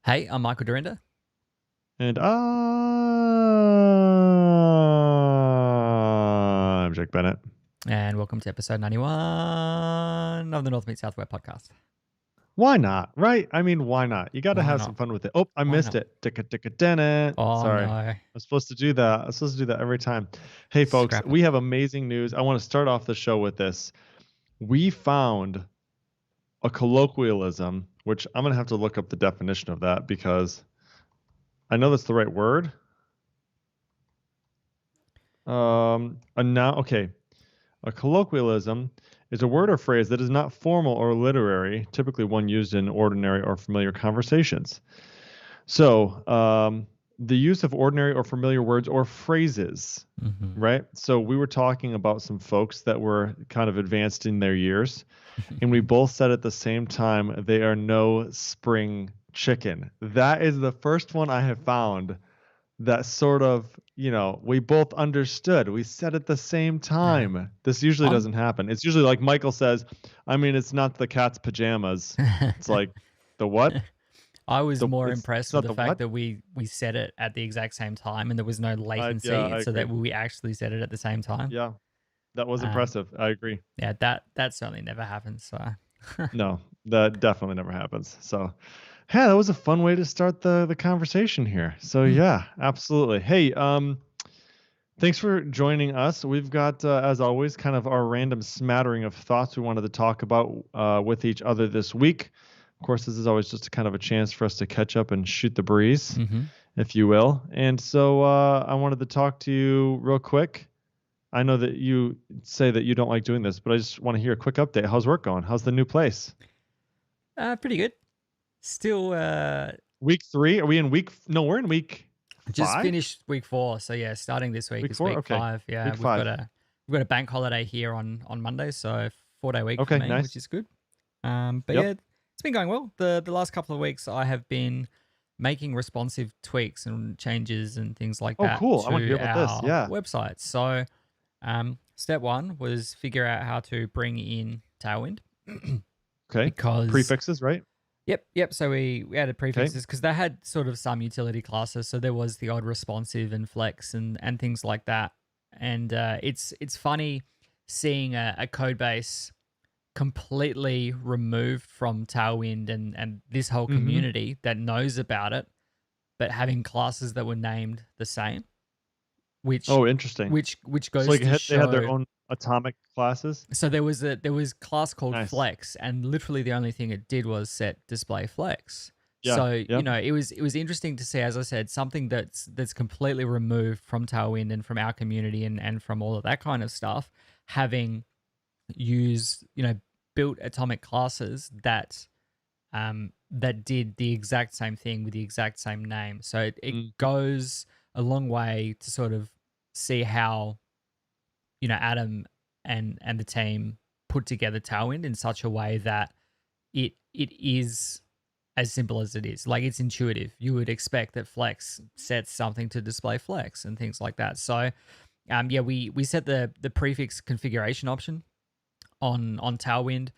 Hey, I'm Michael Dorinda, And I'm Jake Bennett. and welcome to episode 91 of the North Meet South Web podcast. Why not? Right? I mean, why not? You got to Why have not? some fun with it. Oh, I Why missed not? it. Dennett. Oh Sorry. no, I'm supposed to do that. I'm supposed to do that every time. Hey, folks, scrap it. we have amazing news. I want to start off the show with this. We found a colloquialism, which I'm going to have to look up the definition of that because I know that's the right word. Okay. A colloquialism is a word or phrase that is not formal or literary, typically one used in ordinary or familiar conversations. So, the use of ordinary or familiar words or phrases, Mm-hmm. right? So, we were talking about some folks that were kind of advanced in their years, and we both said at the same time, they are no spring chicken. That is the first one I have found that sort of, we both understood. We said at the same Yeah, time. This usually I'm. doesn't happen. It's usually like Michael says, I mean, it's not the cat's pajamas. It's like, the what? I was more It's impressed with not the the fact what? that we said it at the exact same time, and there was no Yeah, latency, I so that agree. we actually said it at the same time. Yeah, that was Um, impressive. I agree. yeah, that certainly never happens. So, No, that definitely never happens. So, yeah, that was a fun way to start the conversation here. So, Hmm. yeah, absolutely. Hey, thanks for joining us. We've got, as always, kind of our random smattering of thoughts we wanted to talk about with each other this week. Of course, this is always just kind of a chance for us to catch up and shoot the breeze, Mm-hmm. if you will. And so I wanted to talk to you real quick. I know that you say that you don't like doing this, but I just want to hear a quick update. How's work going? How's the new place? Pretty good. Still, Week 3? Are we in week? No, we're in week just 5. finished week 4, so yeah, starting this week Week is 4. week Okay, 5. Yeah, week we've got 5. a bank holiday here on Monday, so 4-day week for Okay, me, which nice. is good. But Yep. yeah, it's been going well. The last couple of weeks, I have been making responsive tweaks and changes and things like Oh, that cool. I want to hear to about this. our Yeah. website. So, step one was figure out how to bring in Tailwind Okay. because Prefixes, right? Yep. So we added Okay. prefixes because they had sort of some utility classes. So there was the odd responsive and flex and things like that. And it's funny seeing a code base completely removed from Tailwind and this whole Mm-hmm. community that knows about it, but having classes that were named the same, which Oh, interesting. which So goes like to they had their show. own atomic classes. So there was class called Nice. flex, and literally the only thing it did was set display flex. Yeah. So Yep. it was interesting to see, as I said, something that's completely removed from Tailwind and from our community and from all of that kind of stuff, having used built atomic classes that did the exact same thing with the exact same name. So it Mm-hmm. goes a long way to sort of see how Adam and the team put together Tailwind in such a way that it is as simple as it is. Like, it's intuitive. You would expect that Flex sets something to display Flex and things like that. So yeah, we set the prefix configuration option on Tailwind.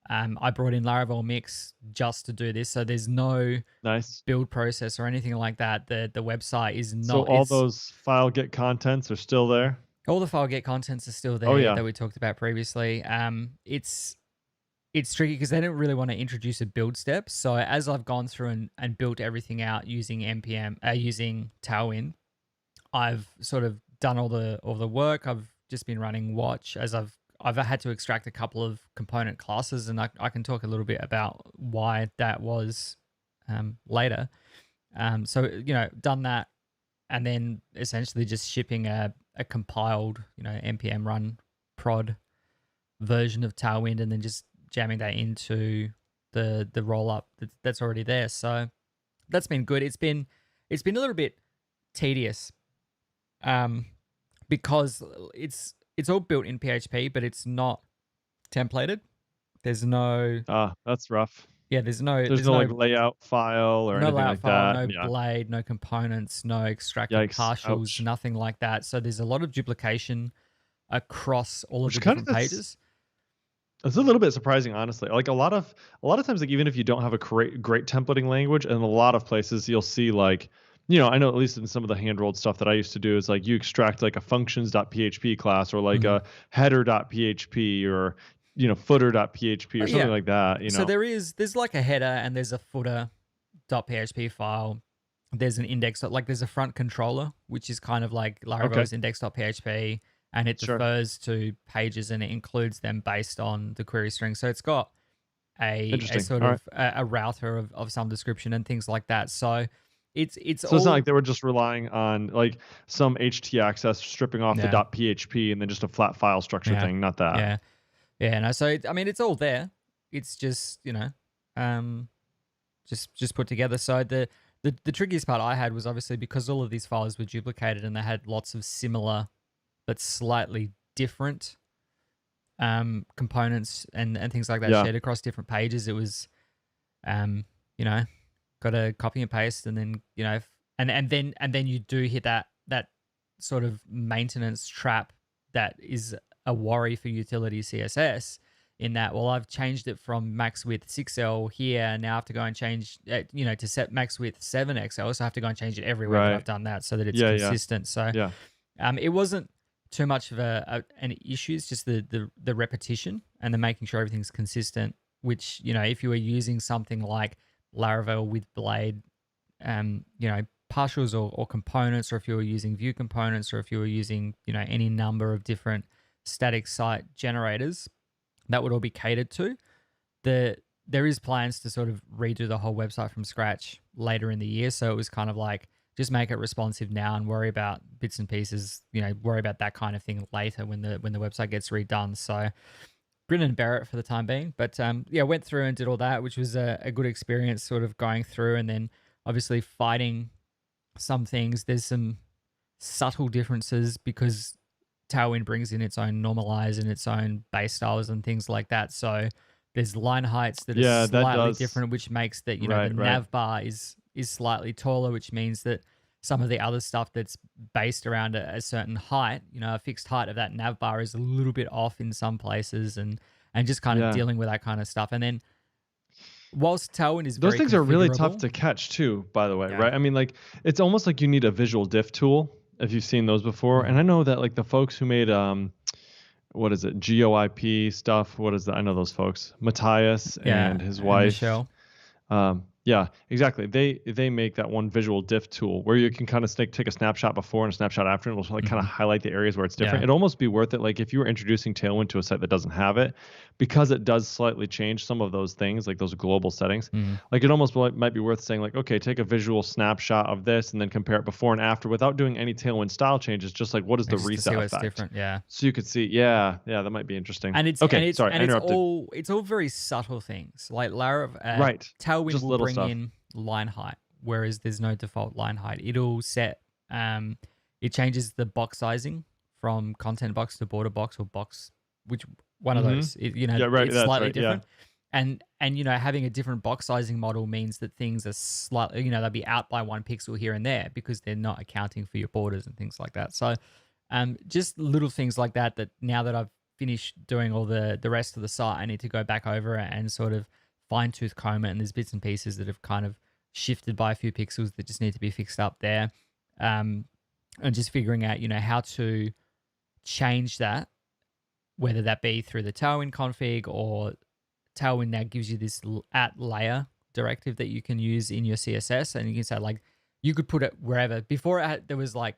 I brought in Laravel Mix just to do this, so there's no Nice. build process or anything like that. The website is So not. all It's those file get contents are still there? all the file get contents are still Oh there yeah. that we talked about previously. It's tricky because they didn't really want to introduce a build step. So as I've gone through and built everything out using npm, using Tailwind, I've sort of done all the work. I've just been running watch as I've had to extract a couple of component classes, and I can talk a little bit about why that was later. So done that, and then essentially just shipping a compiled npm run prod version of Tailwind, and then just jamming that into the roll up that's already there. So that's been good. It's been a little bit tedious, um, because it's all built in PHP, but it's not templated. There's no Ah, that's rough. yeah, there's no There's there's no like no layout file or no anything layout like file, that. no Yeah. blade, no components, no extracted Yikes. partials, Ouch. nothing like that. So there's a lot of duplication across all of Which the kind of different that's pages. It's a little bit surprising, honestly. Like a lot of times, like even if you don't have a great templating language, and a lot of places you'll see like, I know at least in some of the hand rolled stuff that I used to do is like you extract like a functions.php class or like Mhm. a header.php or footer.php or something Yeah. like that. So there's like a header and there's a footer.php file. There's an index, like there's a front controller, which is kind of like Okay, Laravel's index.php, and it sure, defers to pages and it includes them based on the query string. So it's got a interesting. sort All right. of a router of some description and things like that. So it's So it's not like all they were just relying on like some HT access stripping off the yeah, .php and then just a flat file structure yeah, thing. Not that. yeah, yeah. No, so I mean it's all there. It's just um just put together. So the trickiest part I had was obviously because all of these files were duplicated and they had lots of similar but slightly different components and things like that Yeah. shared across different pages. It was um you know got to copy and paste and then and then you do hit that sort of maintenance trap that is a worry for utility CSS in that, well, I've changed it from max width 6L here, and now I have to go and change to set max width 7XL, so I have to go and change it everywhere that I've Right. done that so that it's Yeah. Yeah. consistent. So Yeah. it wasn't too much of an issue. It's just the repetition and the making sure everything's consistent. Which if you were using something like Laravel with Blade, partials or components, or if you were using view components, or if you were using any number of different static site generators, that would all be catered to. There is plans to sort of redo the whole website from scratch later in the year, so it was kind of like just make it responsive now and worry about bits and pieces, worry about that kind of thing later when the website gets redone. So grin and bear it for the time being. But yeah, went through and did all that, which was a good experience, sort of going through and then obviously fighting some things. There's some subtle differences because Tailwind brings in its own normalize and its own base styles and things like that. So there's line heights that are Yeah, that slightly does. different, which makes that the Right, right. nav bar is slightly taller, which means that some of the other stuff that's based around a certain height, a fixed height of that nav bar is a little bit off in some places, and just kind of Yeah. dealing with that kind of stuff. And then whilst Tailwind is Those very things are really tough configurable, to catch too, by the way, yeah, right? I mean, like it's almost like you need a visual diff tool if you've seen those before. And mhm, I know that like the folks who made what is it, GOIP stuff, what is that? I know those folks. Matthias yeah, and his and wife. Michelle, Yeah, exactly. They make that one visual diff tool where you can kind of take a snapshot before and a snapshot after, and it'll like kind of mhm, highlight the areas where it's different. yeah, It'd almost be worth it, like if you were introducing Tailwind to a site that doesn't have it, because it does slightly change some of those things, like those global settings. mhm. Like it almost might be worth saying, like, okay, take a visual snapshot of this and then compare it before and after without doing any Tailwind style changes. Just like what is And the just to see reset what's effect? different, yeah. So you could see, yeah, that might be interesting. And it's and Okay, it's sorry, and I it's interrupted. all it's all very subtle things. Like Right, Tailwind just will little bring stuff. in line height, whereas there's no default line height. It'll set it changes the box sizing from content box to border box or box, which one of Mm-hmm. those. Yeah, right. It's That's slightly right. Yeah. different. And having a different box sizing model means that things are slightly, they'll be out by 1 pixel here and there because they're not accounting for your borders and things like that. So just little things like that now that I've finished doing all the rest of the site, I need to go back over it and sort of fine tooth comb it. And there's bits and pieces that have kind of shifted by a few pixels that just need to be fixed up there. Um, and just figuring out, how to change that, whether that be through the Tailwind config or Tailwind now gives you this at layer directive that you can use in your CSS. And you can say, like, you could put it wherever. Before there was like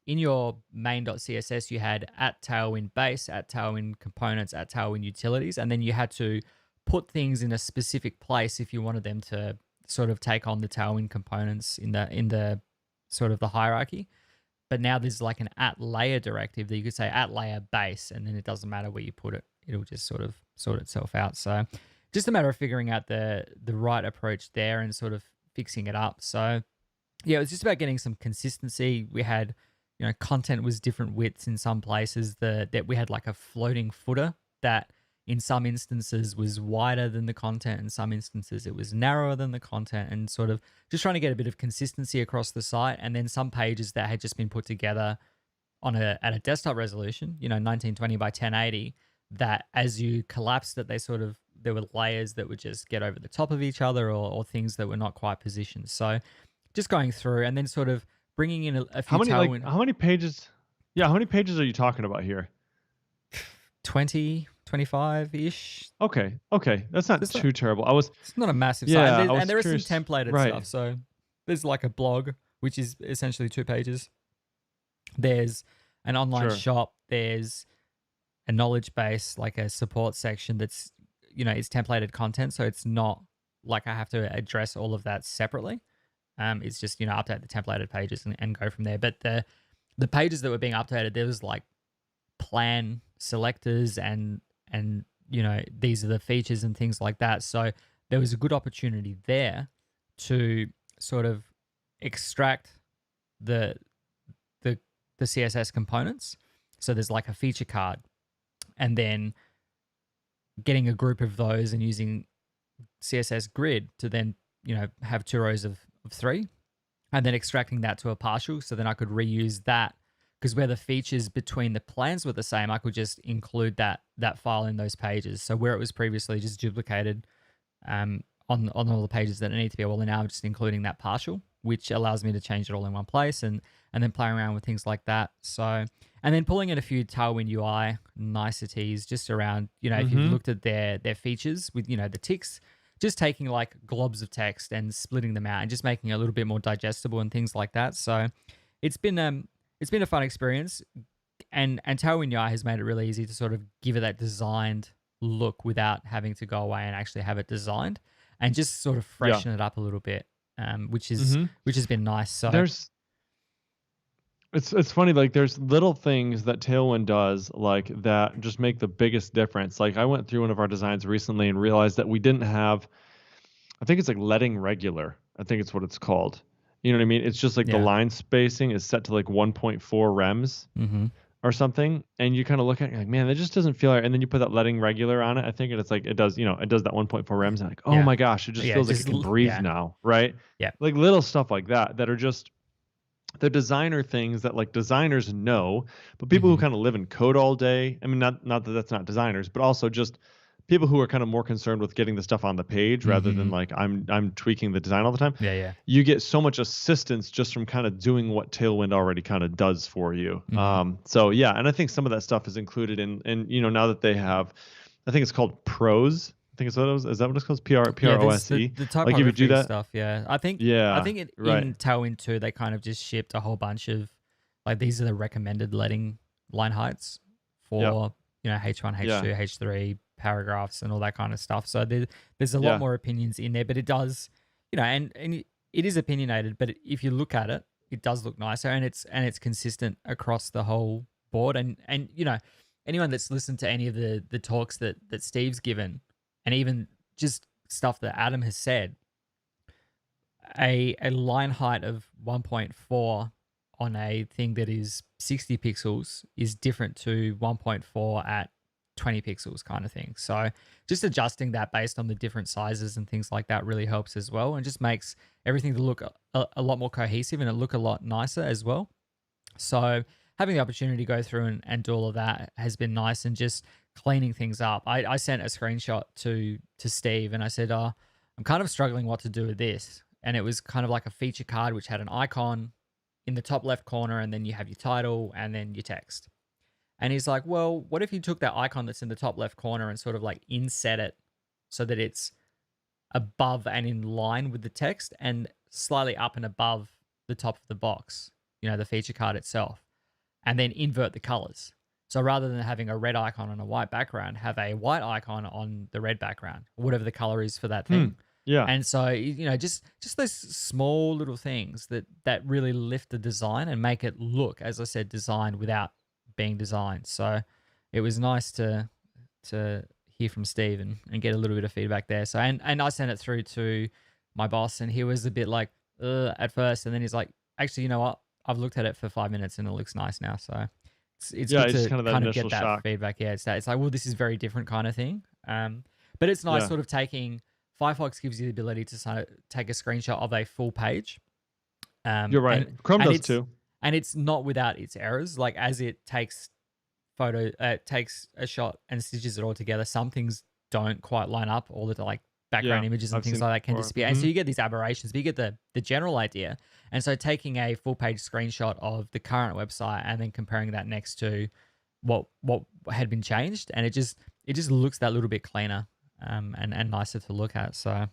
in your main.css, you had at Tailwind base, at Tailwind components, at Tailwind utilities. And then you had to put things in a specific place if you wanted them to sort of take on the Tailwind components in the sort of the hierarchy. But now there's like an at layer directive that you could say at layer base, and then it doesn't matter where you put it. It'll just sort of sort itself out. So just a matter of figuring out the right approach there and sort of fixing it up. So yeah, it was just about getting some consistency. We had, content was different widths in some places. That we had like a floating footer that in some instances was wider than the content, in some instances it was narrower than the content, and sort of just trying to get a bit of consistency across the site. And then some pages that had just been put together at a desktop resolution, 1920 by 1080, that as you collapsed it, there were layers that would just get over the top of each other, or things that were not quite positioned. So just going through and then sort of bringing in a How few many like Tailwind. how many pages? Yeah, how many pages are you talking about here? 20, 25 ish. Okay, okay, that's not It's not, too terrible. I was it's not a massive site. Yeah, I And was there is some curious. templated Right. stuff. So there's like a blog, which is essentially 2 pages. There's an online Sure. shop. There's a knowledge base, like a support section that's, it's templated content. So it's not like I have to address all of that separately. It's just, update the templated pages and go from there. But the pages that were being updated, there was like plan selectors and these are the features and things like that. So there was a good opportunity there to sort of extract the the the CSS components. So there's like a feature card, and then getting a group of those and using CSS grid to then have 2 rows of 3, and then extracting that to a partial, so then I could reuse that, because where the features between the plans were the same, I could just include that file in those pages. So where it was previously just duplicated on all the pages that need to be, well, now I'm just including that partial, which allows me to change it all in one place, and then play around with things like that. So, and then pulling in a few Tailwind UI niceties just around, if you've Mm-hmm. looked at their features with, the ticks, just taking like globs of text and splitting them out and just making it a little bit more digestible and things like that. So it's been a fun experience, and Tailwind UI has made it really easy to sort of give it that designed look without having to go away and actually have it designed, and just sort of Yeah. freshen it up a little bit, Mm-hmm. which has been nice. So There's it's funny, like there's little things that Tailwind does like that just make the biggest difference. Like I went through one of our designs recently and realized that we didn't have, I think it's like letting regular. I think it's what it's called. You know what I mean? It's just like the yeah, line spacing is set to like 1.4 rems mm-hmm. or something, and you kind of look at it, you're like, man, that just doesn't feel right. And then you put that letting regular on it, I think, and it's like it does, it does that 1.4 rems, and like, oh yeah, my gosh, it just yeah, feels like it can breathe yeah, now, right? yeah, Like little stuff like that are just the designer things that like designers know, but people who mm-hmm. kind of live in code all day. I mean, not that that's not designers, but also just people who are kind of more concerned with getting the stuff on the page rather than Mm-hmm. like I'm tweaking the design all the time. Yeah, yeah, You get so much assistance just from kind of doing what Tailwind already kind of does for you. mm-hmm. So yeah, and I think some of that stuff is included in, and now that they have, I think it's called Pros. I think it's what it was. Is that what it's called? Yeah, there's the, PROSE. the Like if you do typography that, stuff. Yeah, I yeah, think right, in Tailwind 2 they kind of just shipped a whole bunch of, like, these are the recommended leading line heights yep, for H1, yeah, H2, H3 paragraphs and all that kind of stuff. So there's a lot yeah. more opinions in there, but it does, and it is opinionated. But if you look at it, it does look nicer, and it's consistent across the whole board. And anyone that's listened to any of the talks that Steve's given, and even just stuff that Adam has said, a line height of 1.4 on a thing that is 60 pixels is different to 1.4 at 20 pixels kind of thing. So just adjusting that based on the different sizes and things like that really helps as well, and just makes everything to look a lot more cohesive and it look a lot nicer as well. So having the opportunity to go through and do all of that has been nice, and just cleaning things up. I sent a screenshot to Steve and I said, I'm kind of struggling what to do with this. And it was kind of like a feature card which had an icon in the top left corner, and then you have your title and then your text. And he's like, well, what if you took that icon that's in the top left corner and sort of like inset it so that it's above and in line with the text and slightly up and above the top of the box, the feature card itself, and then invert the colors. So rather than having a red icon on a white background, have a white icon on the red background, whatever the color is for that thing. Yeah. And so, just those small little things that really lift the design and make it look, as I said, designed without being designed. So it was nice to hear from Steve and get a little bit of feedback there. So and I sent it through to my boss, and he was a bit like at first, and then he's like, actually, you know what? I've looked at it for 5 minutes and it looks nice now. So it's Yeah, good it's just to kind of that kind of initial get that shock. feedback. Yeah, it's like, well, this is very different kind of thing. But it's nice Yeah. sort of taking, Firefox gives you the ability to sort of take a screenshot of a full page. You're right. And Chrome and does it's too. and it's not without its errors. Like, as it takes photo, takes a shot and stitches it all together, some things don't quite line up. All the like background Yeah, images and I've things seen like that that can before. disappear, and so you get these aberrations, but you get the general idea. And so taking a full page screenshot of the current website and then comparing that next to what had been changed, and it just looks that little bit cleaner, and nicer to look at. So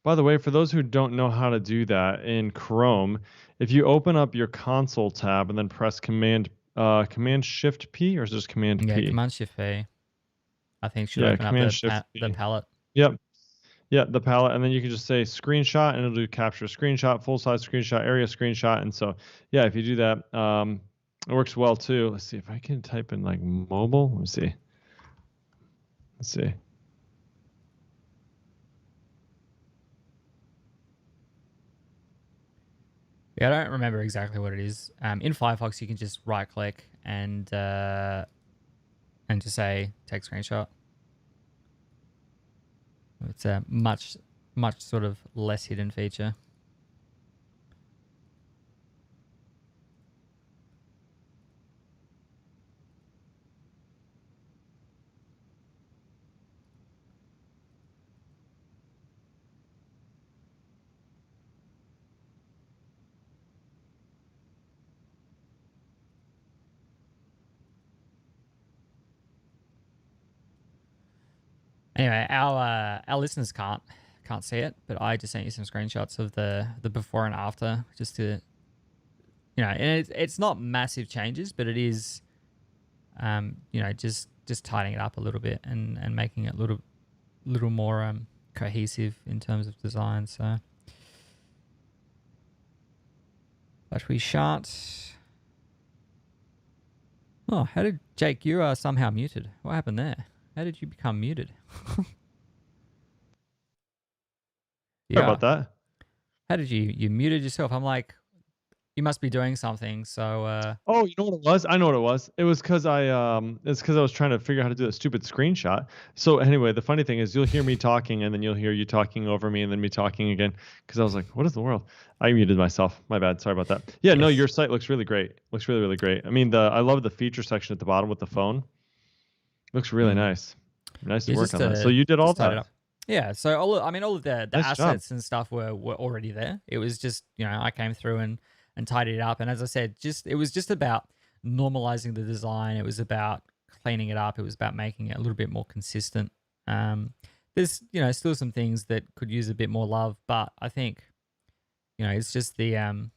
By the way, for those who don't know how to do that in Chrome, if you open up your console tab and then press Command Shift P, or is it just Command yeah, P? Command Shift V, I think, should Yeah, open up Command Shift the P. palette. Yep. Yeah, the palette, and then you can just say screenshot, and it'll do capture screenshot, full size screenshot, area screenshot, and so yeah, if you do that, it works well too. Let's see if I can type in like mobile. Let me see. Let's see. Yeah, I don't remember exactly what it is. In Firefox, you can just right click and just say take screenshot. It's a much sort of less hidden feature. Anyway, our listeners can't see it, but I just sent you some screenshots of the before and after, just to, and it's not massive changes, but it is, just tidying it up a little bit and making it a little more cohesive in terms of design. So, but we shan't. Oh, how did Jake? You are somehow muted. What happened there? How did you become muted? Sorry Yeah. about that. How did you muted yourself? I'm like, you must be doing something. So Oh, you know what it was? I know what it was. It was because it's because I was trying to figure out how to do a stupid screenshot. So anyway, the funny thing is you'll hear me talking and then you'll hear you talking over me and then me talking again. Because I was like, what is the world? I muted myself. My bad. Sorry about that. Yeah, no, Yes. your site looks really great. Looks really, really great. I mean, I love the feature section at the bottom with the phone. Looks really nice. Nice Yeah, work on that. So you did all tied it that. up. Yeah, so all of the Nice job. assets and stuff were already there. It was just, I came through and tidied it up. And as I said, it was just about normalizing the design. It was about cleaning it up. It was about making it a little bit more consistent. There's, still some things that could use a bit more love, but I think, it's just the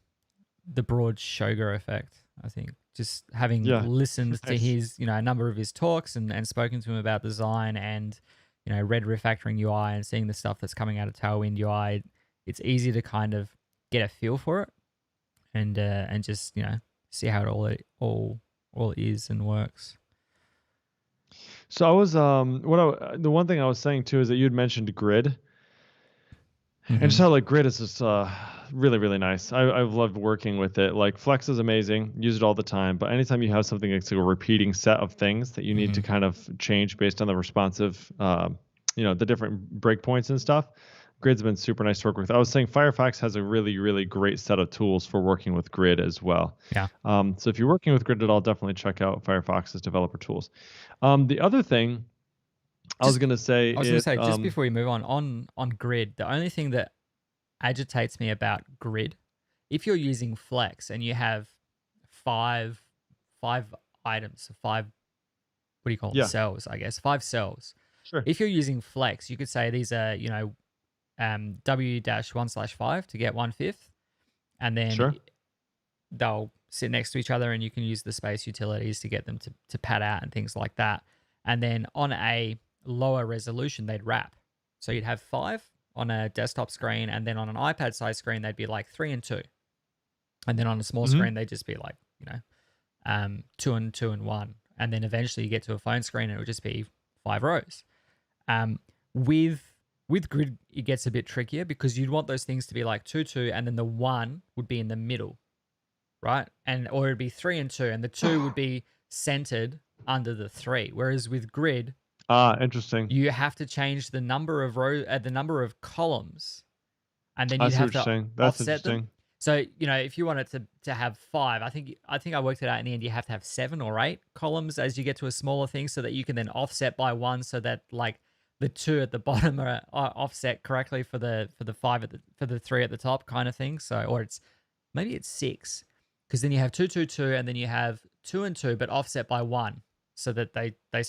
broad Shoga effect. I think just having Yeah. listened to Nice. his, a number of his talks and spoken to him about design and, read refactoring UI and seeing the stuff that's coming out of Tailwind UI, it's easy to kind of get a feel for it and just, see how it all is and works. So I was the one thing I was saying too is that you had mentioned grid. And just how like grid is just really, really nice. I've loved working with it. Like Flex is amazing, use it all the time. But anytime you have something that's like a repeating set of things that you need to kind of change based on the responsive, the different breakpoints and stuff, grid's been super nice to work with. I was saying Firefox has a really, really great set of tools for working with grid as well. Yeah. So if you're working with grid at all, definitely check out Firefox's developer tools. The other thing I was going to say just before we move on grid, the only thing that agitates me about grid, if you're using Flex and you have five items, five, what do you call them? Cells, I guess, 5 cells. Sure. If you're using Flex, you could say these are, W-1/5 to get 1/5, and then they'll sit next to each other and you can use the space utilities to get them to pad out and things like that. And then on a lower resolution, they'd wrap. So you'd have 5 on a desktop screen, and then on an iPad size screen, they'd be like 3 and 2. And then on a small screen, they'd just be like, 2 and 2 and 1. And then eventually you get to a phone screen and it would just be 5 rows. With grid, it gets a bit trickier because you'd want those things to be like 2, 2, and then the 1 would be in the middle, right? Or it'd be 3 and 2, and the 2 would be centered under the 3. Whereas with grid, interesting. you have to change the number of the number of columns, and then you have to offset them. So, if you wanted to have 5, I think I worked it out in the end, you have to have 7 or 8 columns as you get to a smaller thing so that you can then offset by 1 so that like the 2 at the bottom are offset correctly for the 5 for the 3 at the top kind of thing. So, or maybe it's 6 because then you have 2 2 2 and then you have 2 and 2 but offset by 1 so that they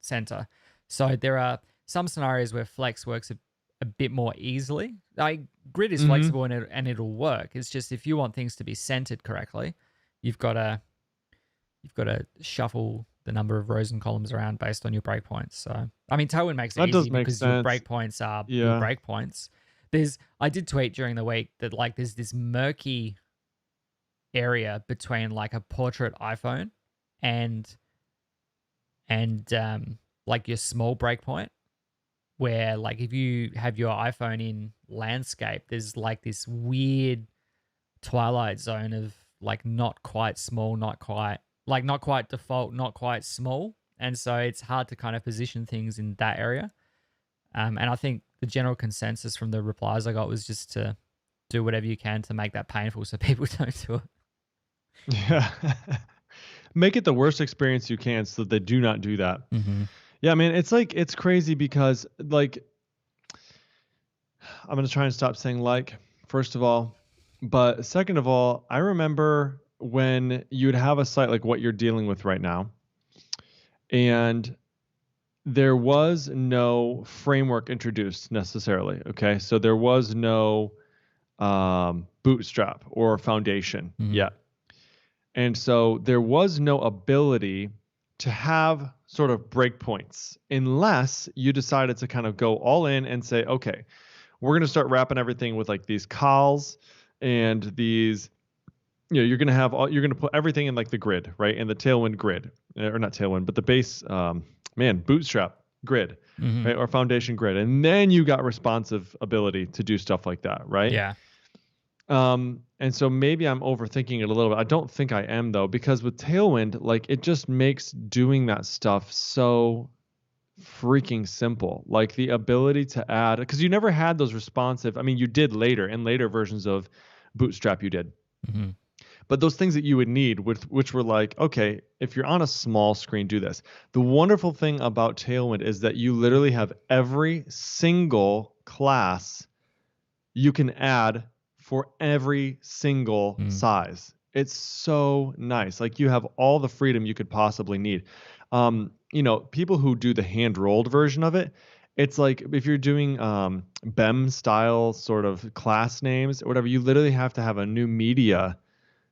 center. So there are some scenarios where flex works a bit more easily. Like grid is Hmm. flexible and it'll work. It's just if you want things to be centered correctly, you've got to shuffle the number of rows and columns around based on your breakpoints. So I mean, Tailwind makes it That does easy make because your sense. breakpoints are your Yeah. breakpoints. I did tweet during the week that like there's this murky area between like a portrait iPhone and like your small breakpoint where like if you have your iPhone in landscape, there's like this weird twilight zone of like not quite small, not quite default, not quite small. And so it's hard to kind of position things in that area. And I think the general consensus from the replies I got was just to do whatever you can to make that painful so people don't do it. Yeah. Make it the worst experience you can so that they do not do that. Mm-hmm. Yeah, man, it's like it's crazy because like I'm gonna try and stop saying like, first of all. But second of all, I remember when you'd have a site like what you're dealing with right now, and there was no framework introduced necessarily. Okay. So there was no bootstrap or foundation Mm-hmm. yet. And so there was no ability to have sort of breakpoints unless you decided to kind of go all in and say, okay, we're going to start wrapping everything with like these calls and these, you're going to have all, you're going to put everything in like the grid, right? In the Tailwind grid, or not Tailwind, but the base, Bootstrap grid, Mm-hmm. right? Or Foundation grid. And then you got responsive ability to do stuff like that, right? Yeah. And so maybe I'm overthinking it a little bit. I don't think I am though, because with Tailwind, like it just makes doing that stuff so freaking simple. Like the ability to add, because you never had those responsive. I mean, you did later in later versions of Bootstrap, you did. Mm-hmm. But those things that you would need, which were like, okay, if you're on a small screen, do this. The wonderful thing about Tailwind is that you literally have every single class you can add for every single Mm. size. It's so nice. Like you have all the freedom you could possibly need. People who do the hand rolled version of it, it's like if you're doing BEM style sort of class names or whatever, you literally have to have a new media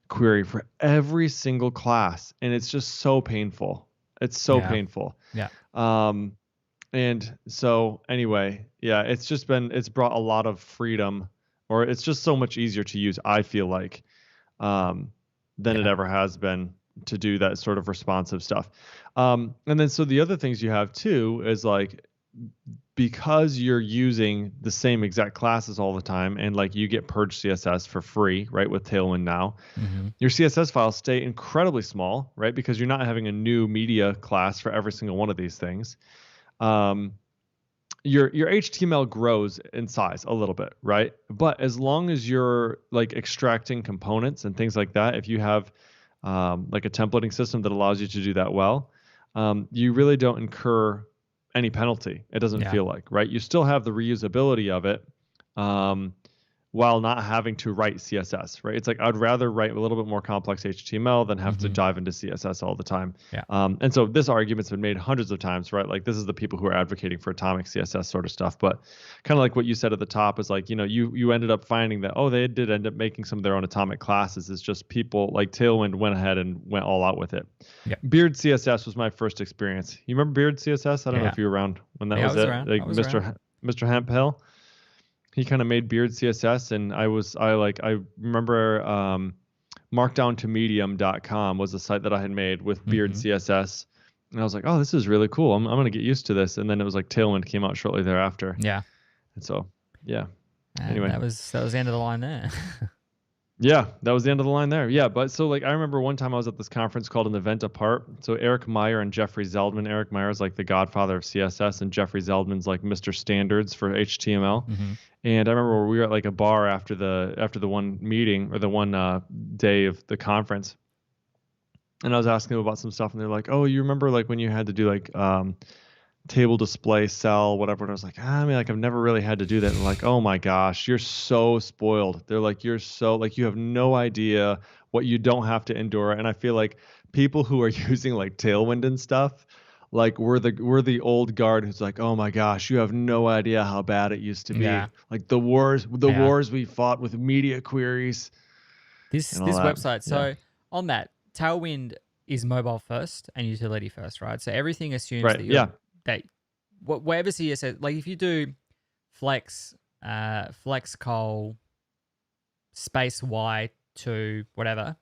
query for every single class. And it's just so painful. It's so Yeah. painful. Yeah. And so anyway, yeah, it's brought a lot of freedom, or it's just so much easier to use, I feel like, than it Yeah. ever has been to do that sort of responsive stuff. And then so the other things you have too is like because you're using the same exact classes all the time and like you get purge CSS for free, right, with Tailwind now, Mm-hmm. your CSS files stay incredibly small, right, because you're not having a new media class for every single one of these things. Your HTML grows in size a little bit, right? But as long as you're like extracting components and things like that, if you have like a templating system that allows you to do that well, you really don't incur any penalty. It doesn't Yeah. feel like, right? You still have the reusability of it, while not having to write CSS, right? It's like I'd rather write a little bit more complex HTML than have to Mm-hmm. dive into CSS all the time. Yeah. And so this argument's been made hundreds of times, right? Like this is the people who are advocating for atomic CSS sort of stuff. But kind of like what you said at the top is like, you ended up finding that, they did end up making some of their own atomic classes. It's just people like Tailwind went ahead and went all out with it. Yeah. Beard CSS was my first experience. You remember Beard CSS? I don't know Yeah. if you were around when that Yeah, I was was it. around. Like I was Mr. around. Mr. Hemp Hill. He kind of made Beard CSS, and I remember markdown2medium.com was a site that I had made with Beard Mm-hmm. CSS, and I was like, oh, this is really cool. I'm gonna get used to this. And then it was like Tailwind came out shortly thereafter, Yeah. and so yeah. And Anyway, that was the end of the line there. Yeah, that was the end of the line there. Yeah, but so like I remember one time I was at this conference called an event apart. So Eric Meyer and Jeffrey Zeldman. Eric Meyer is like the godfather of CSS, and Jeffrey Zeldman's like Mr. Standards for HTML. Mm-hmm. And I remember we were at like a bar after the one meeting or the one day of the conference, and I was asking them about some stuff, and they're like, "Oh, you remember like when you had to do like table display cell whatever?" And I was like, I mean, like I've never really had to do that. And like, oh my gosh, you're so spoiled. They're like, you're so like you have no idea what you don't have to endure. And I feel like people who are using like Tailwind and stuff, like we're the old guard who's like, oh my gosh, you have no idea how bad it used to be. Yeah. Like the Yeah. wars we fought with media queries This and all that. website. Yeah. So on that, Tailwind is mobile first and utility first, right? So everything assumes Right. that Yeah. whatever CSS, like if you do flex col space y to whatever,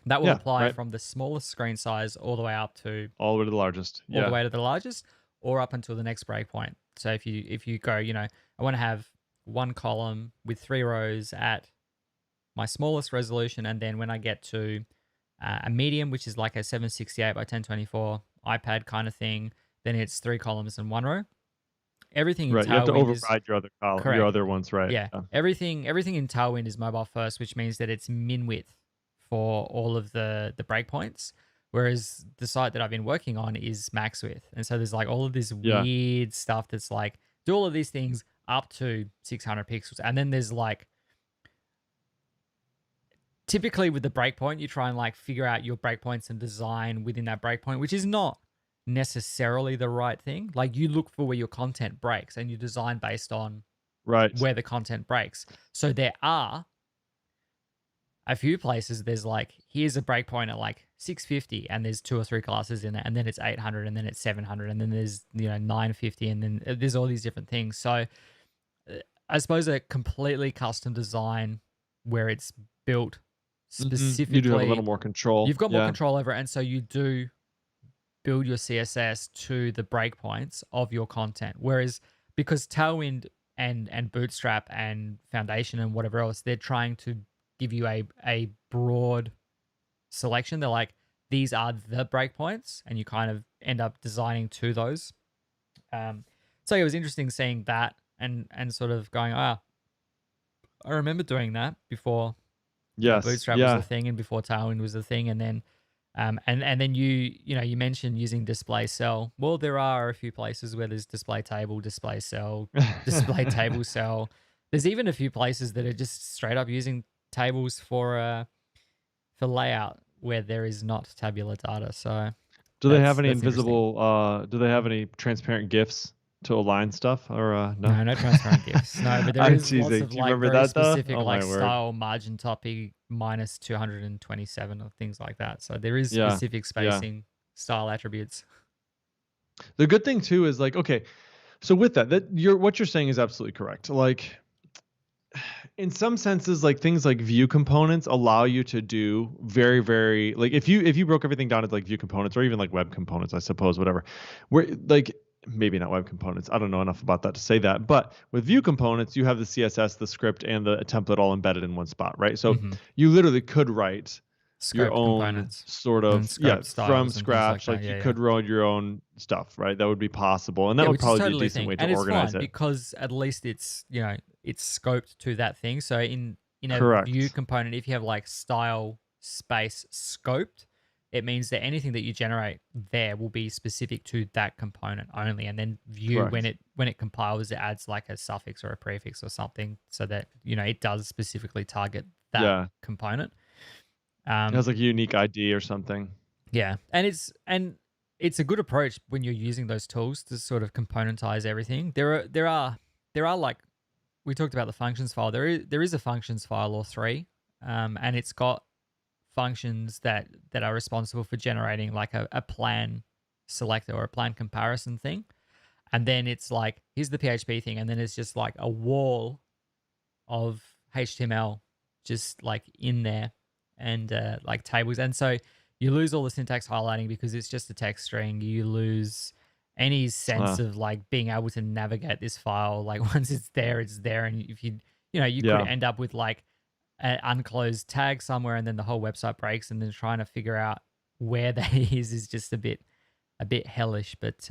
that will Yeah. apply Right. from the smallest screen size all the way up to All the way to the largest. all Yeah. the way to the largest, or up until the next breakpoint. So if you go, I want to have one column with 3 rows at my smallest resolution, and then when I get to a medium, which is like a 768 by 1024 iPad kind of thing, then it's 3 columns and 1 row. Everything in Right. You have to Tailwind is override your correct. other ones, right? Yeah, everything in Tailwind is mobile first, which means that it's min width for all of the breakpoints. Whereas the site that I've been working on is max width, and so there's like all of this Yeah. weird stuff that's like do all of these things up to 600 pixels, and then there's like typically with the breakpoint, you try and like figure out your breakpoints and design within that breakpoint, which is not necessarily the right thing. Like you look for where your content breaks and you design based on Right. where the content breaks. So there are a few places there's like, here's a breakpoint at like 650 and there's 2 or 3 classes in it, and then it's 800 and then it's 700 and then there's 950 and then there's all these different things. So I suppose a completely custom design where it's built specifically, You do have a little more control. you've got more control over it, and so you do build your CSS to the breakpoints of your content. Whereas because Tailwind and Bootstrap and Foundation and whatever else, they're trying to give you a broad selection. They're like, these are the breakpoints, and you kind of end up designing to those. So it was interesting seeing that and sort of going, I remember doing that before. Yes. Bootstrap was the thing, and before Tailwind was the thing, and then and then you mentioned using display cell. Well, there are a few places where there's display table, display cell, display table cell. There's even a few places that are just straight up using tables for layout where there is not tabular data. So do they have any that's invisible do they have any transparent GIFs to align stuff, or no? No transparent GIFs. No, but there I'm is lots teasing. of Do you like remember very that, though? specific Oh, like my word. style margin topic minus 227 or things like that. So there is Yeah, specific spacing style attributes. The good thing too is like, okay, so with that what you're saying is absolutely correct. Like in some senses, like things like view components allow you to do very, very like if you broke everything down to like view components or even like web components, I suppose, whatever. Where like maybe not web components. I don't know enough about that to say that. But with view components, you have the CSS, the script, and the template all embedded in one spot, right? So you literally could write your own components sort of from scratch. Like you could write your own stuff, right? That would be possible, and that would which is probably be a totally decent thing. way And to it's organize fine it. because at least it's it's scoped to that thing. So in a Correct. view component, if you have like style space scoped, it means that anything that you generate there will be specific to that component only. And then view Correct. when it compiles, it adds like a suffix or a prefix or something so that it does specifically target that component. It has like a unique ID or something. Yeah, and it's a good approach when you're using those tools to sort of componentize everything. There are like we talked about the functions file. There is a functions file or 3, and it's got functions that are responsible for generating like a plan selector or a plan comparison thing. And then it's like, here's the PHP thing, and then it's just like a wall of HTML just like in there and like tables. And so you lose all the syntax highlighting because it's just a text string. You lose any sense of like being able to navigate this file. Like once it's there, and if you could end up with like an unclosed tag somewhere, and then the whole website breaks, and then trying to figure out where that is just a bit hellish. But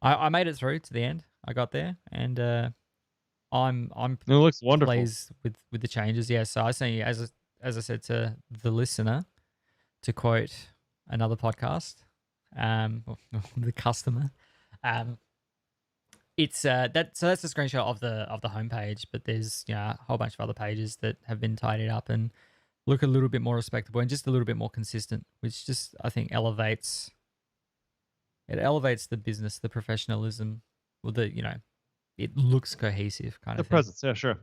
I made it through to the end. I got there, and I'm It looks wonderful. pleased with the changes. Yeah, so I say as I said to the listener, to quote another podcast, or the customer, um, it's that's a screenshot of the homepage, but there's a whole bunch of other pages that have been tidied up and look a little bit more respectable and just a little bit more consistent, which just I think elevates the business, the professionalism, or it looks cohesive kind The of thing. presence, yeah, sure.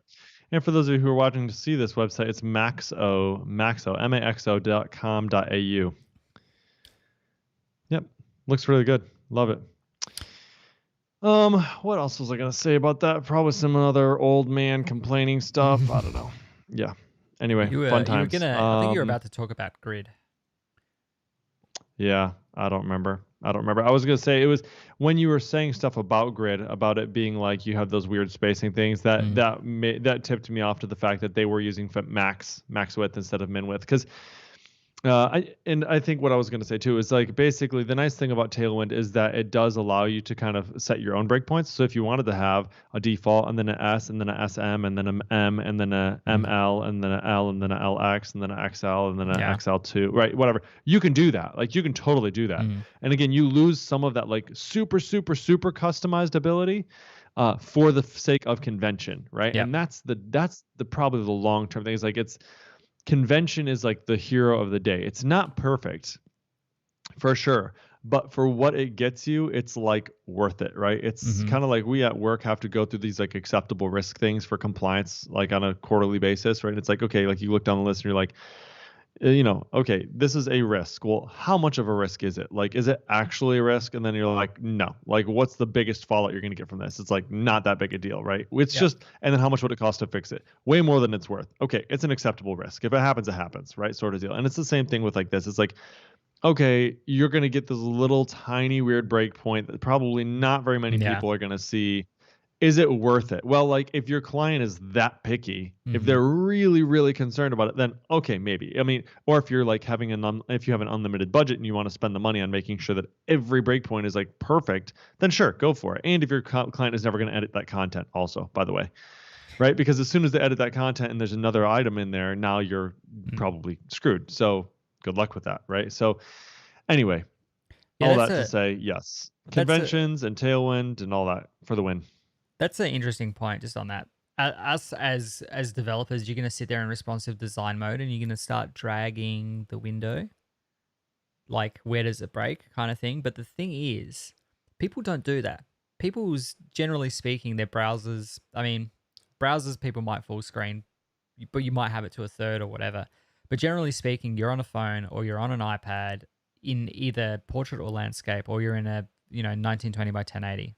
And for those of you who are watching to see this website, it's maxo.com.au. Yep, looks really good. Love it. What else was I gonna say about that? Probably some other old man complaining stuff. I don't know. Yeah. Anyway, fun times. I think you were about to talk about Grid. Yeah, I don't remember. I was gonna say it was when you were saying stuff about Grid, about it being like you have those weird spacing things that tipped me off to the fact that they were using max width instead of min width. Because I think what I was going to say too is like basically the nice thing about Tailwind is that it does allow you to kind of set your own breakpoints. So if you wanted to have a default and then an S and then an SM and then an M and then a ML and then an L and then an LX and then an XL and then an XL2, right? Whatever. You can do that. Like you can totally do that. And again, you lose some of that like super customized ability for the sake of convention, right? And that's the probably the long-term thing is like convention is like the hero of the day. It's not perfect for sure, but for what it gets you, it's like worth it, right? It's kind of like we at work have to go through these like acceptable risk things for compliance, like on a quarterly basis, right? It's like, okay, like you look down the list and you're like, okay, this is a risk. Well, how much of a risk is it? Like, is it actually a risk? And then you're like, no. Like, what's the biggest fallout you're going to get from this? It's like not that big a deal, right? It's just, and then how much would it cost to fix it? Way more than it's worth. Okay, it's an acceptable risk. If it happens, it happens, right? Sort of deal. And it's the same thing with like this. It's like, okay, you're going to get this little tiny weird breakpoint that probably not very many people are going to see. Is it worth it? Well, like if your client is that picky, if they're really concerned about it, then okay, maybe. I mean, or if you're like having if you have an unlimited budget and you want to spend the money on making sure that every breakpoint is like perfect, then sure, go for it. And if your client is never going to edit that content also, by the way, right? Because as soon as they edit that content and there's another item in there, now you're probably screwed. So good luck with that, right? So anyway, all that to say, yes, conventions and Tailwind and all that for the win. That's an interesting point just on that. Us as developers, you're going to sit there in responsive design mode and you're going to start dragging the window. Like, where does it break kind of thing. But the thing is, people don't do that. People's, generally speaking, their browsers, people might full screen, but you might have it to a third or whatever. But generally speaking, you're on a phone or you're on an iPad in either portrait or landscape, or you're in a 1920 by 1080.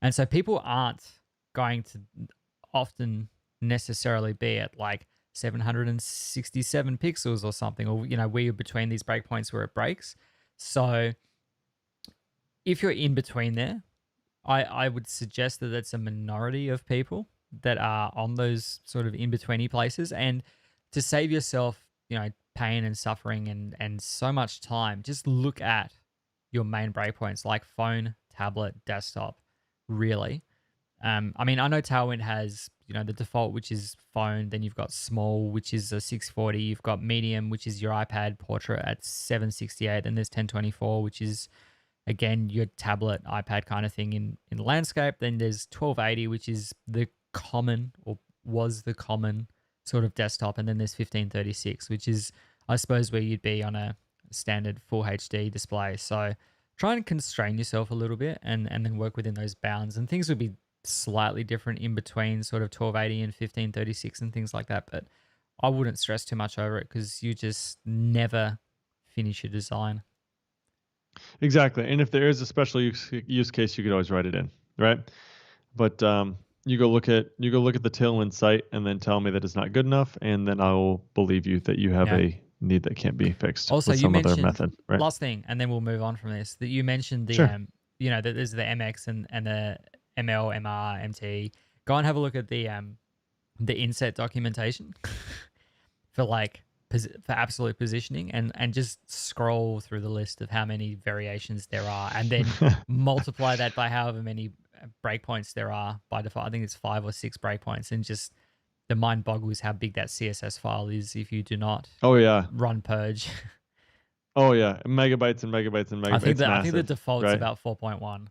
And so people aren't going to often necessarily be at like 767 pixels or something, or, where you're between these breakpoints where it breaks. So if you're in between there, I would suggest that that's a minority of people that are on those sort of in-betweeny places. And to save yourself, pain and suffering and so much time, just look at your main breakpoints like phone, tablet, desktop. Really. I know Tailwind has, the default, which is phone. Then you've got small, which is a 640. You've got medium, which is your iPad portrait at 768. And there's 1024, which is, again, your tablet, iPad kind of thing in landscape. Then there's 1280, which is the common, or was the common sort of desktop. And then there's 1536, which is, I suppose, where you'd be on a standard full HD display. So try and constrain yourself a little bit and then work within those bounds. And things would be slightly different in between sort of 1280 and 1536 and things like that. But I wouldn't stress too much over it because you just never finish your design. Exactly. And if there is a special use case, you could always write it in, right? But you go look at the Tailwind site and then tell me that it's not good enough, and then I will believe you that you have a need that can't be fixed also, with some other method. Right. Last thing, and then we'll move on from this. That you mentioned the that there's the MX and the ML, MR, MT. Go and have a look at the the inset documentation for like for absolute positioning, and just scroll through the list of how many variations there are, and then multiply that by however many breakpoints there are by default. I think it's 5 or 6 breakpoints, and just the mind boggles how big that CSS file is if you do not Oh yeah. run purge. Oh yeah. Megabytes and megabytes and megabytes. I think the default's right? about 4.1.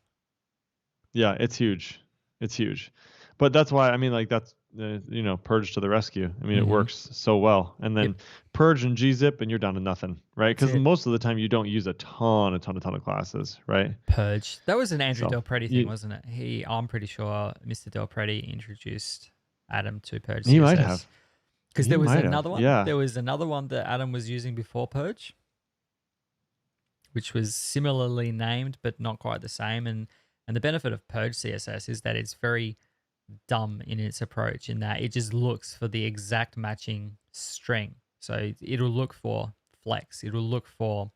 Yeah, it's huge. It's huge. But that's why, I mean, like, that's, purge to the rescue. I mean, it works so well. And then purge and gzip, and you're down to nothing, right? Because most of the time you don't use a ton of classes, right? Purge. That was an Andrew So, Del Preti thing, wasn't it? I'm pretty sure Mr. Del Preti introduced Adam to Purge CSS. He might have. Because there was another one. Yeah. There was another one that Adam was using before Purge, which was similarly named but not quite the same. And the benefit of Purge CSS is that it's very dumb in its approach, in that it just looks for the exact matching string. So it'll look for flex, it'll look for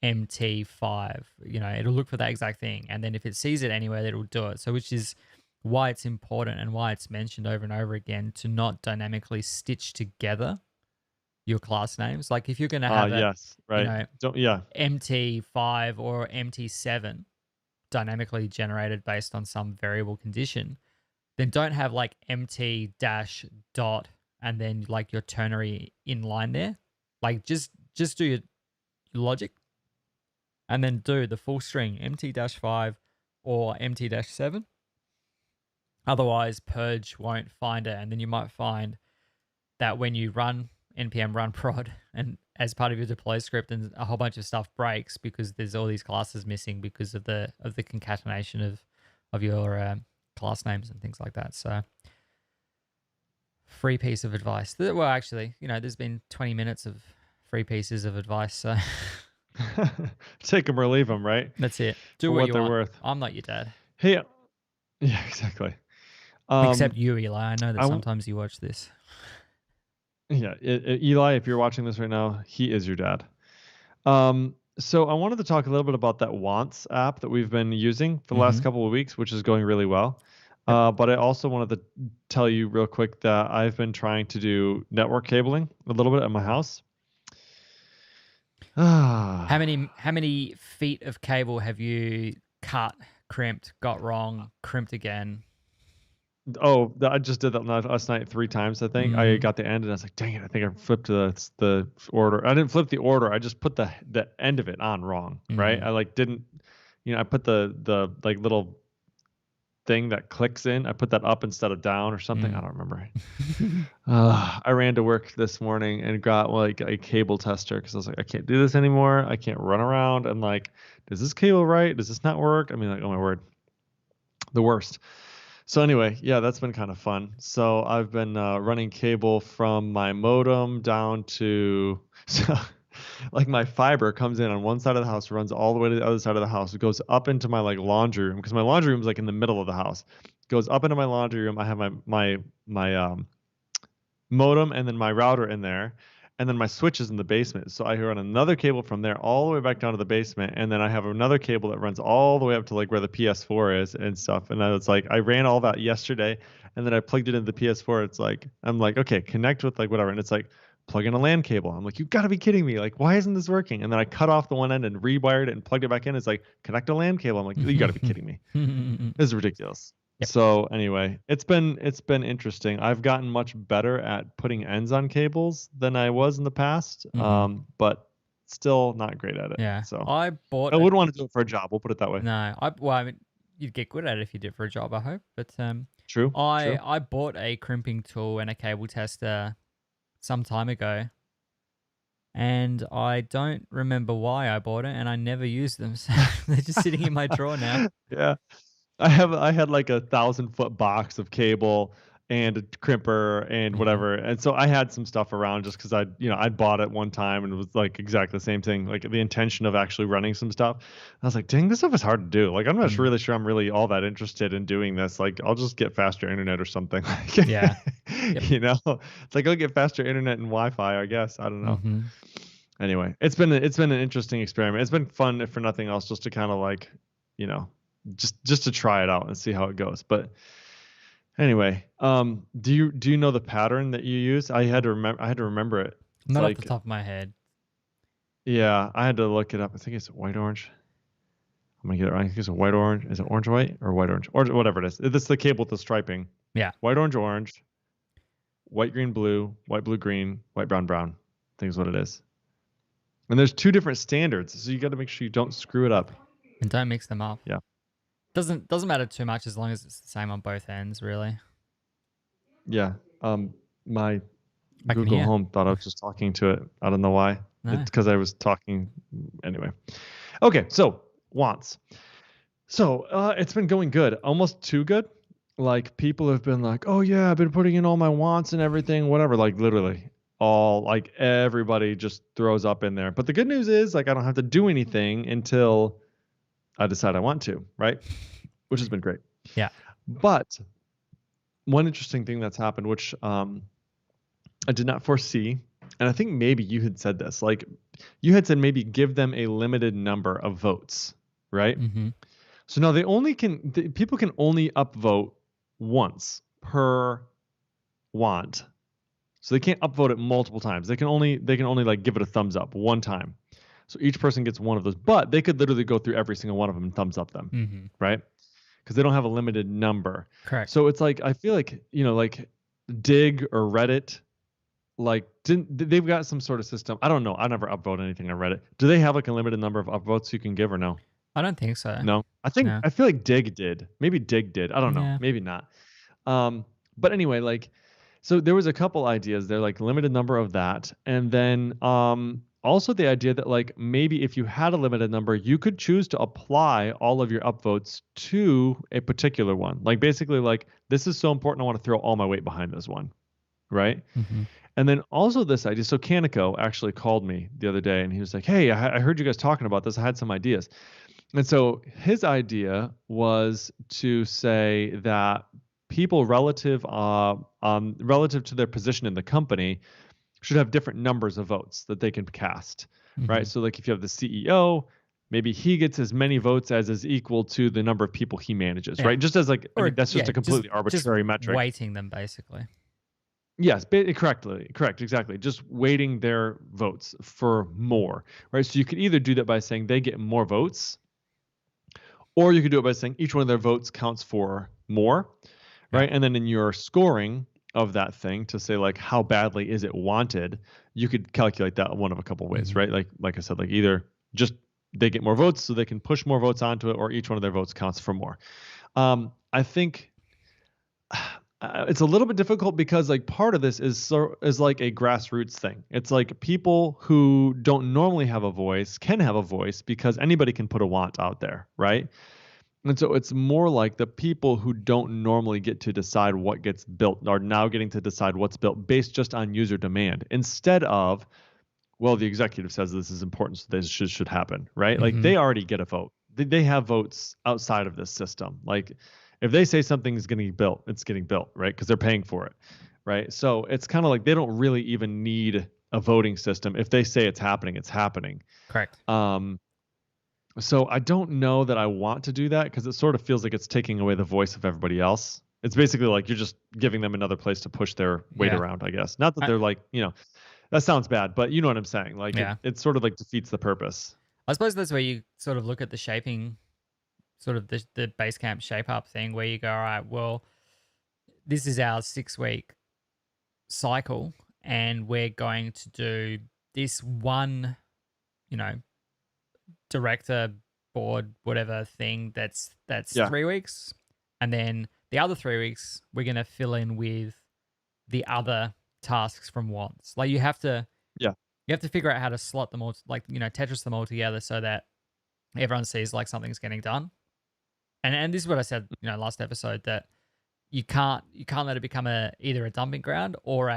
MT5, it'll look for that exact thing. And then if it sees it anywhere, it'll do it. So which is why it's important and why it's mentioned over and over again to not dynamically stitch together your class names. Like if you're going to have MT5 or MT7 dynamically generated based on some variable condition, then don't have like MT dash dot and then like your ternary inline there. Like just do your logic and then do the full string MT-5 or MT-7. Otherwise, Purge won't find it, and then you might find that when you run npm run prod and as part of your deploy script, and a whole bunch of stuff breaks because there's all these classes missing because of the concatenation of your class names and things like that. So, free piece of advice. Well, actually, there's been 20 minutes of free pieces of advice, so take them or leave them, right? That's it. Do what they're worth. I'm not your dad. Hey, yeah, exactly. Except you, Eli. I know that sometimes you watch this. Yeah, Eli, if you're watching this right now, he is your dad. So I wanted to talk a little bit about that Wants app that we've been using for the last couple of weeks, which is going really well. But I also wanted to tell you real quick that I've been trying to do network cabling a little bit at my house. How many feet of cable have you cut, crimped, got wrong, crimped again? Oh, I just did that last night 3 times, I think. I got the end and I was like, dang it, I think I flipped the order. I didn't flip the order. I just put the end of it on wrong, right? I like didn't, I put the like little thing that clicks in. I put that up instead of down or something. I don't remember. I ran to work this morning and got like a cable tester because I was like, I can't do this anymore. I can't run around and like, does this cable right? Does this not work? I mean, like, oh my word, the worst. So anyway, yeah, that's been kind of fun. So I've been running cable from my modem down to, so like my fiber comes in on one side of the house, runs all the way to the other side of the house. It goes up into my like laundry room because my laundry room is like in the middle of the house. It goes up into my laundry room. I have my modem and then my router in there. And then my switch is in the basement. So I run another cable from there all the way back down to the basement. And then I have another cable that runs all the way up to like where the PS4 is and stuff. And then it's like, I ran all that yesterday and then I plugged it into the PS4. It's like, I'm like, okay, connect with like whatever. And it's like, plug in a LAN cable. I'm like, you've got to be kidding me. Like, why isn't this working? And then I cut off the one end and rewired it and plugged it back in. It's like, connect a LAN cable. I'm like, you got to be kidding me. This is ridiculous. Yep. So anyway, it's been interesting. I've gotten much better at putting ends on cables than I was in the past, but still not great at it. Yeah. So I wouldn't want to do it for a job. We'll put it that way. No. I mean, you'd get good at it if you did it for a job, I hope. But true. I bought a crimping tool and a cable tester some time ago, and I don't remember why I bought it, and I never used them. So they're just sitting in my drawer now. Yeah. I had like 1,000-foot box of cable and a crimper and whatever. And so I had some stuff around just because I'd bought it one time and it was like exactly the same thing, like the intention of actually running some stuff. I was like, dang, this stuff is hard to do. Like, I'm not really sure I'm really all that interested in doing this. Like, I'll just get faster internet or something. Yeah. Yep. It's like, I'll get faster internet and Wi-Fi, I guess. I don't know. Anyway, it's been an interesting experiment. It's been fun, if for nothing else, just to kind of like, just to try it out and see how it goes. But Anyway, do you know the pattern that you use? I had to remember it. It's Not off the like, top of my head. yeah, I had to look it up. I think it's white orange. I'm gonna get it right. I think it's a white orange. Is it orange white or white orange? Or whatever it is. It's the cable with the striping. Yeah. White orange orange, white green blue, white blue green, white brown brown. I think is what it is. And there's two different standards, so you got to make sure you don't screw it up. And don't mix them up. Yeah. Doesn't matter too much as long as it's the same on both ends, really. Yeah. My I can Google hear. Home thought I was just talking to it. I don't know why. No. It's because I was talking. Anyway. Okay. So wants. So it's been going good, almost too good. Like people have been like, oh yeah, I've been putting in all my wants and everything, whatever. Like literally all like everybody just throws up in there. But the good news is like I don't have to do anything until I decide I want to, right? Which has been great. Yeah. But one interesting thing that's happened, which I did not foresee, and I think maybe you had said this, like you had said maybe give them a limited number of votes, right? Mm-hmm. So now people can only upvote once per want. So they can't upvote it multiple times. They can only like give it a thumbs up one time. So each person gets one of those, but they could literally go through every single one of them and thumbs up them, Mm-hmm. right? Because they don't have a limited number. Correct. So it's like I feel like like Dig or Reddit, like they've got some sort of system. I don't know. I never upvote anything on Reddit. Do they have like a limited number of upvotes you can give or no? I don't think so. No. I No. feel like Dig did. Maybe Dig did. I don't know. Yeah. Maybe not. But anyway, like so there was a couple ideas there, like limited number of that. And then also the idea that like maybe if you had a limited number, you could choose to apply all of your upvotes to a particular one. Like basically like this is so important, I want to throw all my weight behind this one. Right. Mm-hmm. And then also this idea. So Kaneko actually called me the other day and he was like, hey, I heard you guys talking about this. I had some ideas. And so his idea was to say that people relative to their position in the company should have different numbers of votes that they can cast, Mm-hmm. right? So like if you have the CEO, maybe he gets as many votes as is equal to the number of people he manages, Yeah. right? Just as like, I Or mean, that's just yeah, a completely arbitrary metric. Weighting them basically. Yes, correct, exactly. Just weighting their votes for more, right? So you could either do that by saying they get more votes, or you could do it by saying each one of their votes counts for more, right? And then in your scoring of that thing to say like how badly is it wanted, you could calculate that one of a couple ways, Mhm. right? Like I said, like either just they get more votes so they can push more votes onto it, or each one of their votes counts for more. I think it's a little bit difficult because like part of this is like a grassroots thing. It's like people who don't normally have a voice can have a voice because anybody can put a want out there, right? And so it's more like the people who don't normally get to decide what gets built are now getting to decide what's built based just on user demand instead of, well, the executive says this is important, so this should happen, right? Like Mhm. they already get a vote. They have votes outside of this system. Like if they say something is getting built, it's getting built, right? Because they're paying for it, right? So it's kind of like they don't really even need a voting system. If they say it's happening, it's happening. Correct. So I don't know that I want to do that because it sort of feels like it's taking away the voice of everybody else. It's basically like you're just giving them another place to push their weight Yeah. around, I guess. Not that I- they're like, that sounds bad, but you know what I'm saying. Like Yeah. it sort of like defeats the purpose. I suppose that's where you sort of look at the shaping, sort of the Basecamp shape up thing, where you go, all right, well, this is our 6-week cycle, and we're going to do this one, director board whatever thing that's Yeah. 3 weeks, and then the other 3 weeks we're going to fill in with the other tasks from wants. Like you have to figure out how to slot them all, like Tetris them all together so that everyone sees like something's getting done. And this is what I said last episode, that you can't let it become either a dumping ground or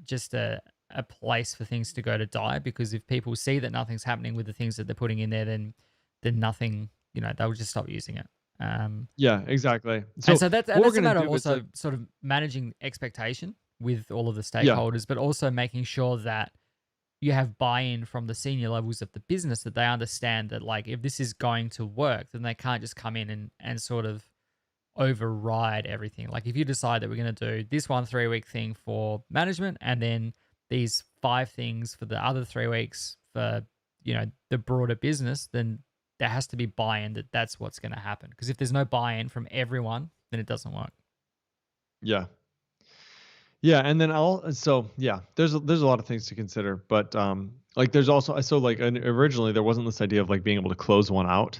just a place for things to go to die, because if people see that nothing's happening with the things that they're putting in there, then nothing, they'll just stop using it. Yeah, exactly. So that's a matter of is also like, sort of managing expectation with all of the Yeah. stakeholders, but also making sure that you have buy-in from the senior levels of the business, that they understand that like if this is going to work, then they can't just come in and sort of override everything. Like if you decide that we're going to do this 1 3 week thing for management and then these 5 things for the other 3 weeks for, the broader business, then there has to be buy-in that that's what's going to happen. Because if there's no buy-in from everyone, then it doesn't work. Yeah. Yeah, and then there's a lot of things to consider, but like there's also originally there wasn't this idea of like being able to close one out,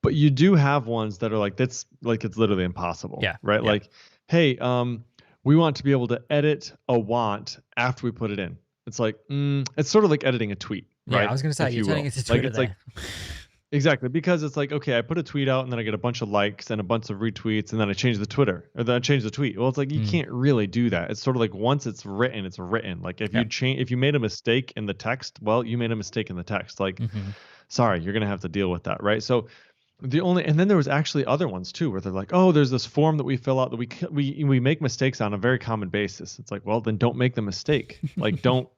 but you do have ones that are like that's like it's literally impossible, Yeah. right? Yeah. Like, hey, we want to be able to edit a want after we put it in. It's like it's sort of like editing a tweet, Yeah, right? I was going to say, If you're you turning will. it to Like Twitter it's like there. exactly, because it's like, okay, I put a tweet out and then I get a bunch of likes and a bunch of retweets and then I change the Twitter or then I change the tweet. Well, it's like you can't really do that. It's sort of like once it's written, it's written. Like if if you made a mistake in the text, well, you made a mistake in the text. Like, sorry, you're gonna have to deal with that, right? So and then there was actually other ones too where they're like, oh, there's this form that we fill out that we make mistakes on a very common basis. It's like, well, then don't make the mistake. Like don't.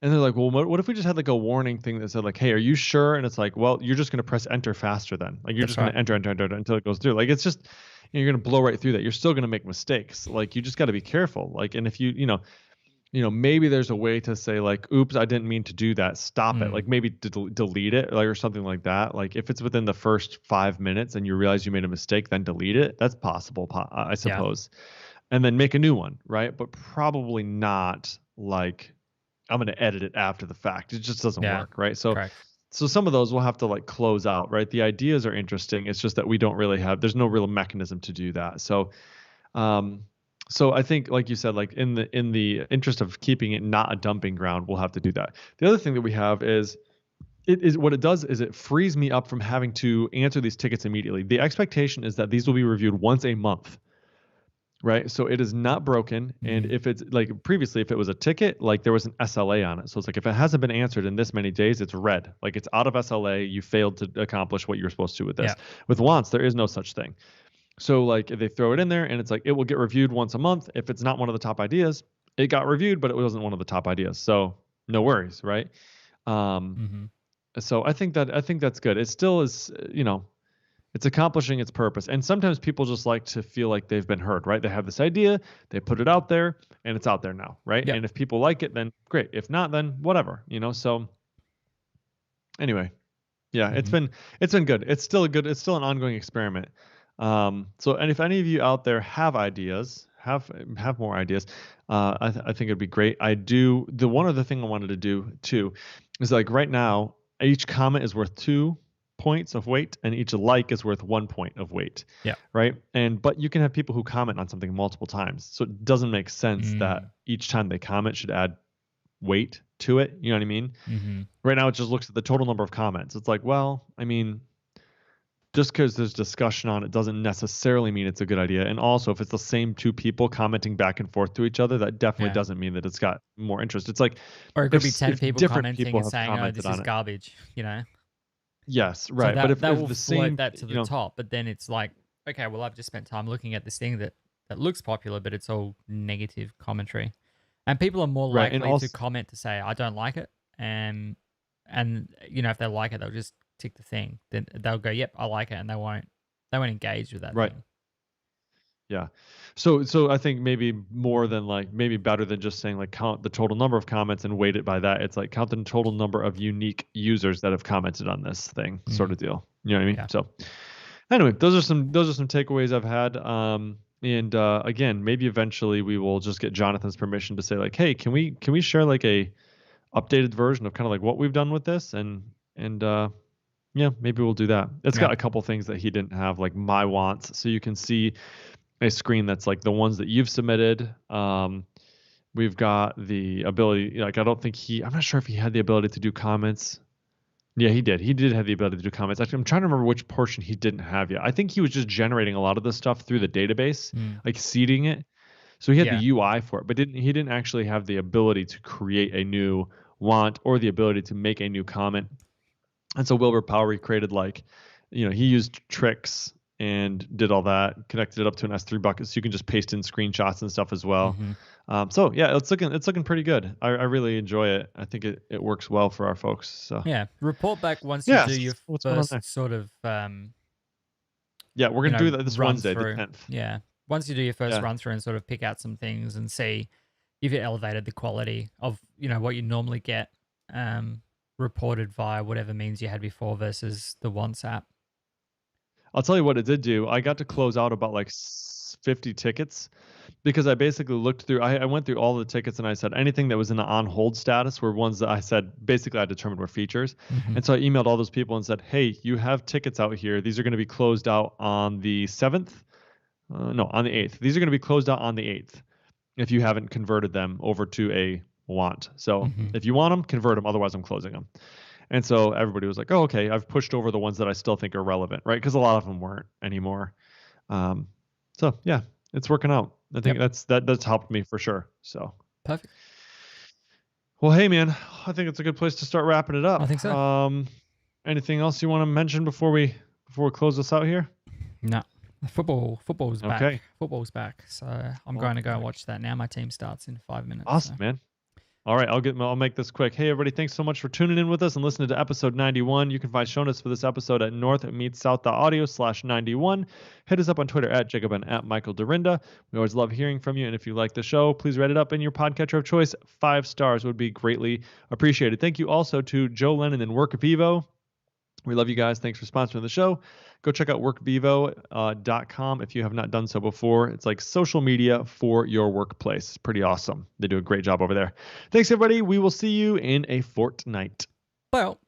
And they're like, well, what if we just had like a warning thing that said like, hey, are you sure? And it's like, well, you're just going to press enter faster then. Like you're That's just going to enter until it goes through. Like it's just, you're going to blow right through that. You're still going to make mistakes. Like you just got to be careful. Like, and if maybe there's a way to say like, oops, I didn't mean to do that. Stop it. Like maybe delete it like, or something like that. Like if it's within the first 5 minutes and you realize you made a mistake, then delete it. That's possible, I suppose. And then make a new one, right? But probably not like, I'm going to edit it after the fact. It just doesn't work, right? So, correct. So some of those we'll have to like close out, right? The ideas are interesting. It's just that we don't really there's no real mechanism to do that. So, so I think, like you said, like in the interest of keeping it not a dumping ground, we'll have to do that. The other thing that we have is, what it does is it frees me up from having to answer these tickets immediately. The expectation is that these will be reviewed once a month. Right. So it is not broken. And if it's like previously, if it was a ticket, like there was an SLA on it. So it's like, if it hasn't been answered in this many days, it's red. Like it's out of SLA. You failed to accomplish what you were supposed to with this. With wants, there is no such thing. So like they throw it in there and it's like, it will get reviewed once a month. If it's not one of the top ideas, it got reviewed, but it wasn't one of the top ideas. So no worries. Right. So I think that's good. It still is, it's accomplishing its purpose. And sometimes people just like to feel like they've been heard, right? They have this idea, they put it out there, and it's out there now, right? And if people like it, then great. If not, then whatever, So anyway, yeah, it's been good. It's still an ongoing experiment. So, and if any of you out there have ideas, have more ideas, I think it'd be great. The one other thing I wanted to do too is like right now, each comment is worth 2 points of weight and each like is worth 1 point of weight. Right. But you can have people who comment on something multiple times. So it doesn't make sense that each time they comment should add weight to it. You know what I mean? Right now it just looks at the total number of comments. It's like, well, I mean, just because there's discussion on it doesn't necessarily mean it's a good idea. And also if it's the same 2 people commenting back and forth to each other, that definitely doesn't mean that it's got more interest. It's like, or it could be 10 people commenting people and saying, oh, this is garbage, Yes, right. So but if will the float same that to the top, but then it's like, okay, well, I've just spent time looking at this thing that looks popular, but it's all negative commentary, and people are more likely to comment to say I don't like it, and if they like it, they'll just tick the thing. Then they'll go, yep, I like it, and they won't engage with that thing. Yeah. So I think maybe better than just saying like count the total number of comments and weight it by that. It's like count the total number of unique users that have commented on this thing, sort of deal. You know what I mean? Yeah. So anyway, those are some takeaways I've had. And again, maybe eventually we will just get Jonathan's permission to say like, hey, can we share like a updated version of kind of like what we've done with this and yeah, maybe we'll do that. It's got a couple things that he didn't have, like my wants, so you can see a screen that's like the ones that you've submitted. We've got the ability, like I'm not sure if he had the ability to do comments. Yeah, he did. He did have the ability to do comments. Actually, I'm trying to remember which portion he didn't have yet. I think he was just generating a lot of this stuff through the database, like seeding it. So he had the UI for it, but he didn't actually have the ability to create a new want or the ability to make a new comment. And so Wilbur Power created he used tricks and did all that, connected it up to an S3 bucket, so you can just paste in screenshots and stuff as well. So yeah, it's looking pretty good. I really enjoy it. I think it works well for our folks. So yeah, report back once you do your first sort of Yeah, we're you gonna know, do that this run Wednesday, the through. 10th. Yeah. Once you do your first Yeah. run through and sort of pick out some things and see if you elevated the quality of, you know, what you normally get reported via whatever means you had before versus the Once app. I'll tell you what it did do. I got to close out about like 50 tickets because I basically looked through. I went through all the tickets and I said anything that was in the on hold status were ones that I said basically I determined were features. Mm-hmm. And so I emailed all those people and said, hey, you have tickets out here. These are going to be closed out on the 7th. No, on the 8th. These are going to be closed out on the 8th if you haven't converted them over to a want. So Mm-hmm. if you want them, convert them. Otherwise, I'm closing them. And so everybody was like, oh, okay, I've pushed over the ones that I still think are relevant, right? Because a lot of them weren't anymore. So yeah, it's working out. I think that's helped me for sure. So Perfect. well, hey man, I think it's a good place to start wrapping it up. I think so. Anything else you want to mention before we close this out here? No. Football's back. Okay. Football's back. So I'm going to go and watch that now. My team starts in 5 minutes. Awesome, man. All right, I'll make this quick. Hey, everybody, thanks so much for tuning in with us and listening to episode 91. You can find show notes for this episode at northmeetsouth.audio/91. Hit us up on Twitter at Jacob and at Michael Dorinda. We always love hearing from you, and if you like the show, please rate it up in your podcatcher of choice. 5 stars would be greatly appreciated. Thank you also to Joe Lennon and WorkVivo. We love you guys. Thanks for sponsoring the show. Go check out workvivo.com if you have not done so before. It's like social media for your workplace. It's pretty awesome. They do a great job over there. Thanks, everybody. We will see you in a fortnight. Well.